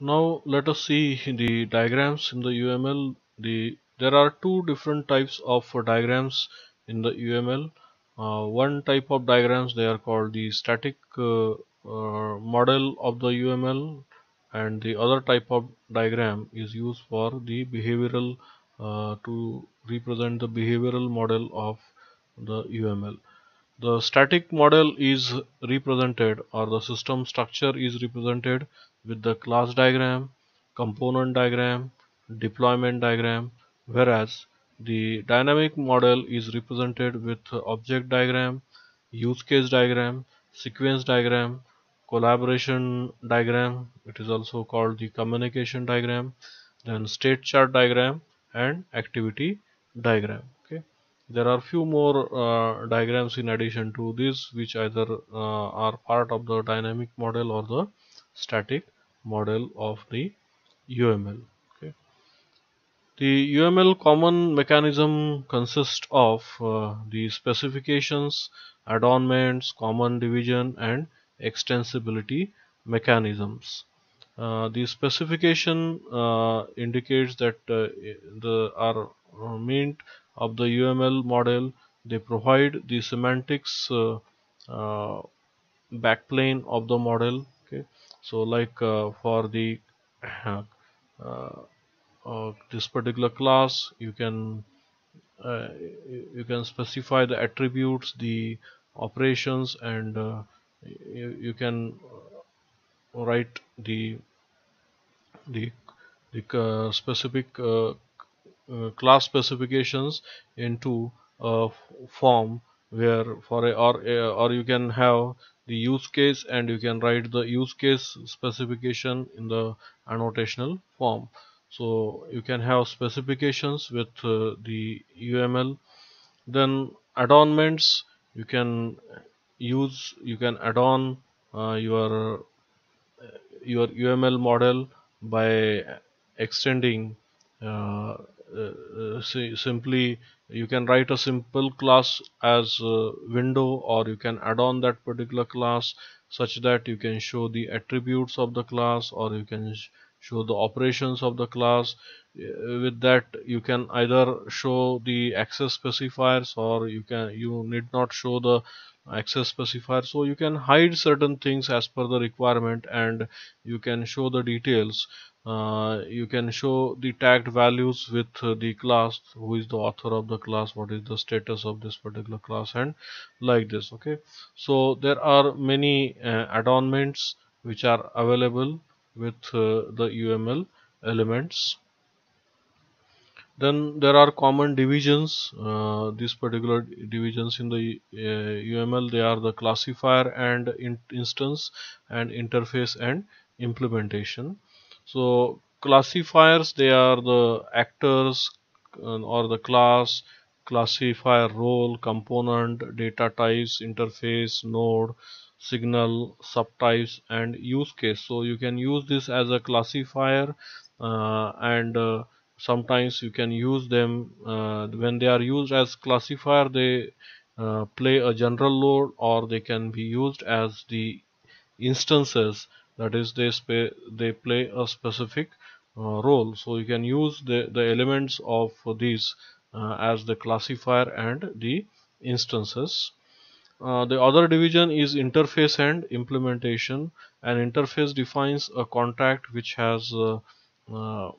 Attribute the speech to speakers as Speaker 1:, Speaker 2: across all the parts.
Speaker 1: Now let us see the diagrams in the UML. There are two different types of diagrams in the UML. One type of diagrams, they are called the static model of the UML, and the other type of diagram is used for the behavioral to represent the behavioral model of the UML. The static model is represented, or the system structure is represented with the class diagram, component diagram, deployment diagram, whereas the dynamic model is represented with object diagram, use case diagram, sequence diagram, collaboration diagram, it is also called the communication diagram, then state chart diagram and activity diagram. Okay. There are few more diagrams in addition to this, which either are part of the dynamic model or the static model of the UML. Okay. The UML common mechanism consists of the specifications, adornments, common division, and extensibility mechanisms. The specification indicates that the are meant of the UML model. They provide the semantics uh, backplane of the model. Okay, so like for the uh, this particular class, uh, you can specify the attributes, the operations, and you can write the specific class specifications into a form where or you can have the use case, and you can write the use case specification in the annotational form. So you can have specifications with the UML. Then adornments, you can you can adorn your UML model by extending simply you can write a simple class as a window, or you can add on that particular class such that you can show the attributes of the class, or you can show the operations of the class. With that you can either show the access specifiers, or you need not show the access specifier, so you can hide certain things as per the requirement, and you can show the details. You can show the tagged values with the class, who is the author of the class, what is the status of this particular class, and like this. Okay, so there are many adornments which are available with the UML elements. Then there are common divisions. These particular divisions in the UML, they are the classifier and instance, and interface and implementation. So classifiers, they are the actors or the class, classifier role, component, data types, interface, node, signal, subtypes, and use case. So you can use this as a classifier, and sometimes you can use them when they are used as classifier. They play a general role, or they can be used as the instances, that is they play a specific role. So you can use the elements of these as the classifier and the instances. The other division is interface and implementation. An interface defines a contract which has uh,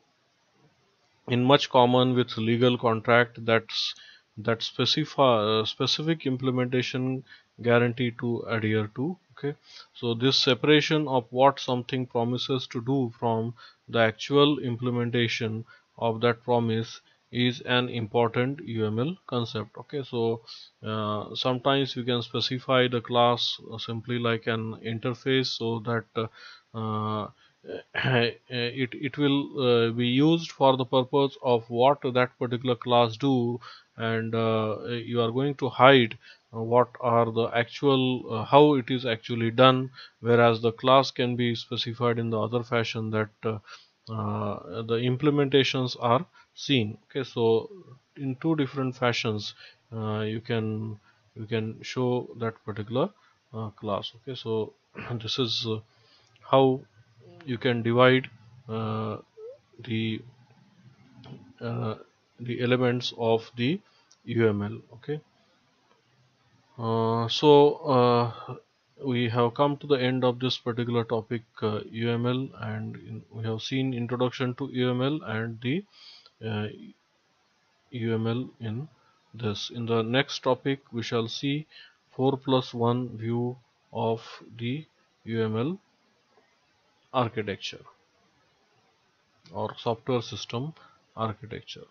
Speaker 1: in much common with legal contract, that specify specific implementation guarantee to adhere to. Okay, so this separation of what something promises to do from the actual implementation of that promise is an important UML concept. Okay, so sometimes you can specify the class simply like an interface, so that it will be used for the purpose of what that particular class do, and you are going to hide what are the actual how it is actually done, whereas the class can be specified in the other fashion, that the implementations are seen. Okay, so in two different fashions you can show that particular class. Okay, so this is how you can divide uh, the uh, the elements of the UML. Okay. So we have come to the end of this particular topic, UML, and we have seen introduction to UML and the uh, UML in this. In the next topic, we shall see 4+1 view of the UML architecture or software system architecture.